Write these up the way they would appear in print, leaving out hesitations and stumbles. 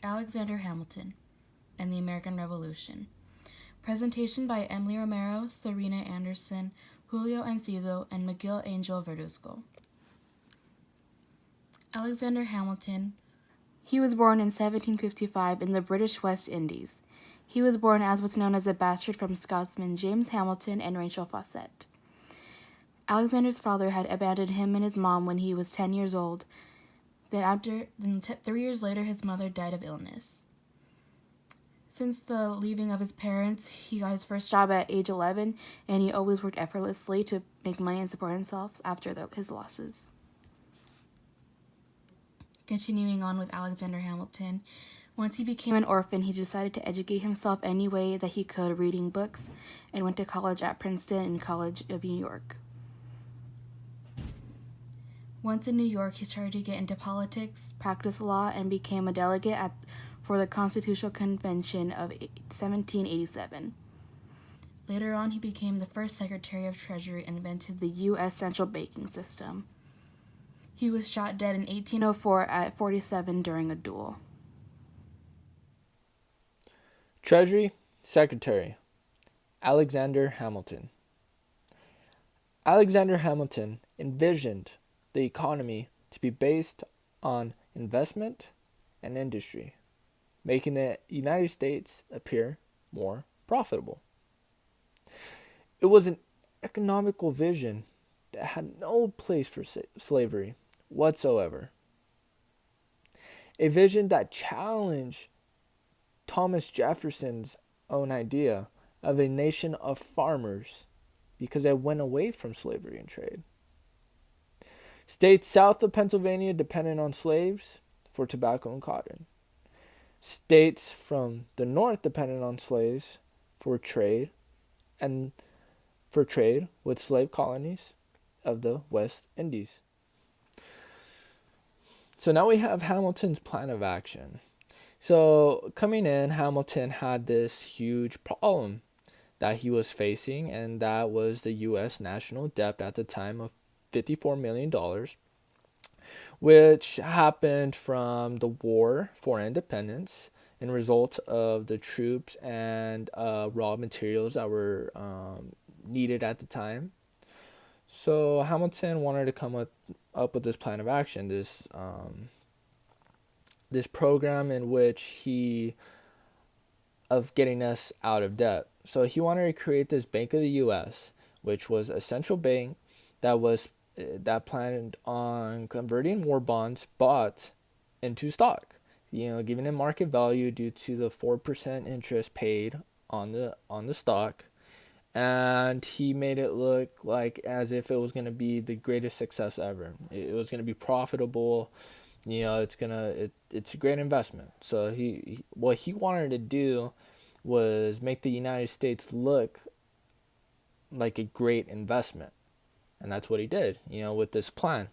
Alexander Hamilton and the American Revolution. Presentation by Emily Romero, Serena Anderson, Julio Enciso, and Miguel Angel Verduzco. Alexander Hamilton. He was born in 1755 in the British West Indies. He was born as what's known as a bastard from Scotsmen James Hamilton and Rachel Fawcett. Alexander's father had abandoned him and his mom when he was 10 years old. Then 3 years later, his mother died of illness. Since the leaving of his parents, he got his first job at age 11, and he always worked effortlessly to make money and support himself after his losses. Continuing on with Alexander Hamilton, once he became an orphan, he decided to educate himself any way that he could, reading books, and went to college at Princeton and College of New York. Once in New York, he started to get into politics, practiced law, and became a delegate for the Constitutional Convention of 1787. Later on, he became the first Secretary of Treasury and invented the U.S. central banking system. He was shot dead in 1804 at 47 during a duel. Treasury Secretary Alexander Hamilton. Alexander Hamilton envisioned the economy to be based on investment and industry, making the United States appear more profitable. It was an economical vision that had no place for slavery whatsoever. A vision that challenged Thomas Jefferson's own idea of a nation of farmers because it went away from slavery and trade. States south of Pennsylvania depended on slaves for tobacco and cotton. States from the north depended on slaves for trade with slave colonies of the West Indies. So now we have Hamilton's plan of action. So coming in, Hamilton had this huge problem that he was facing, and that was the U.S. national debt at the time of $54 million, which happened from the War for Independence in result of the troops and raw materials that were needed at the time. So Hamilton wanted to come up with this plan of action, this program in which of getting us out of debt. So he wanted to create this Bank of the U.S., which was a central bank that planned on converting war bonds bought into stock, giving it market value due to the 4% interest paid on the stock. And he made it look like as if it was going to be the greatest success ever. It was going to be profitable. It's a great investment. So what he wanted to do was make the United States look like a great investment. And that's what he did, with this plan.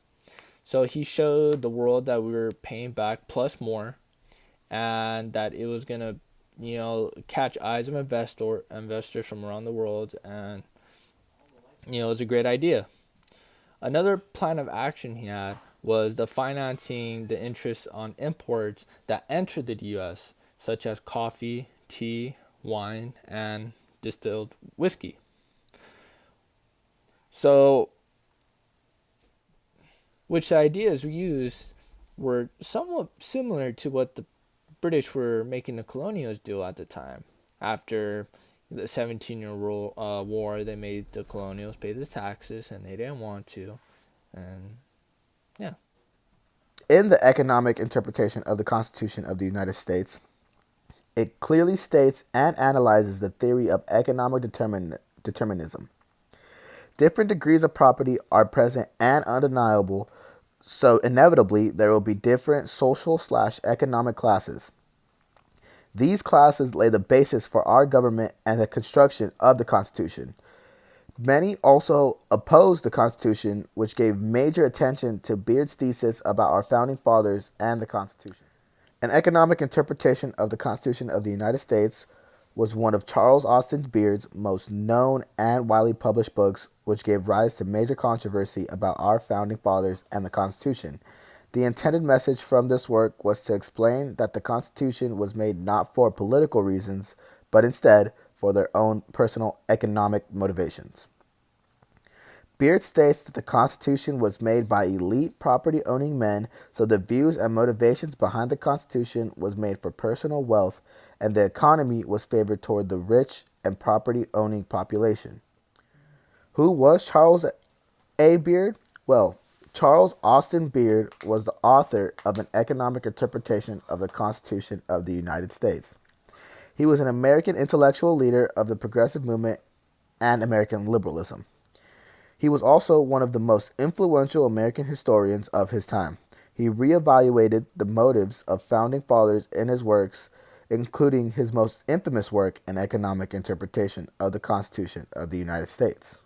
So he showed the world that we were paying back plus more, and that it was going to, catch eyes of investors from around the world. And, it was a great idea. Another plan of action he had was the financing the interest on imports that entered the U.S., such as coffee, tea, wine, and distilled whiskey. So, which ideas we used were somewhat similar to what the British were making the colonials do at the time. After the 17-year war, they made the colonials pay the taxes, and they didn't want to. And, yeah. In the economic interpretation of the Constitution of the United States, it clearly states and analyzes the theory of economic determinism. Different degrees of property are present and undeniable, so inevitably there will be different social/economic classes. These classes lay the basis for our government and the construction of the Constitution. Many also opposed the Constitution, which gave major attention to Beard's thesis about our founding fathers and the Constitution. An economic interpretation of the Constitution of the United States was one of Charles Austin Beard's most known and widely published books, which gave rise to major controversy about our founding fathers and the Constitution. The intended message from this work was to explain that the Constitution was made not for political reasons, but instead for their own personal economic motivations. Beard states that the Constitution was made by elite property owning men, so the views and motivations behind the Constitution was made for personal wealth, and the economy was favored toward the rich and property owning population. Who was Charles A. Beard? Well, Charles Austin Beard was the author of an economic interpretation of the Constitution of the United States. He was an American intellectual leader of the progressive movement and American liberalism. He was also one of the most influential American historians of his time. He reevaluated the motives of founding fathers in his works, including his most infamous work, An Economic Interpretation of the Constitution of the United States.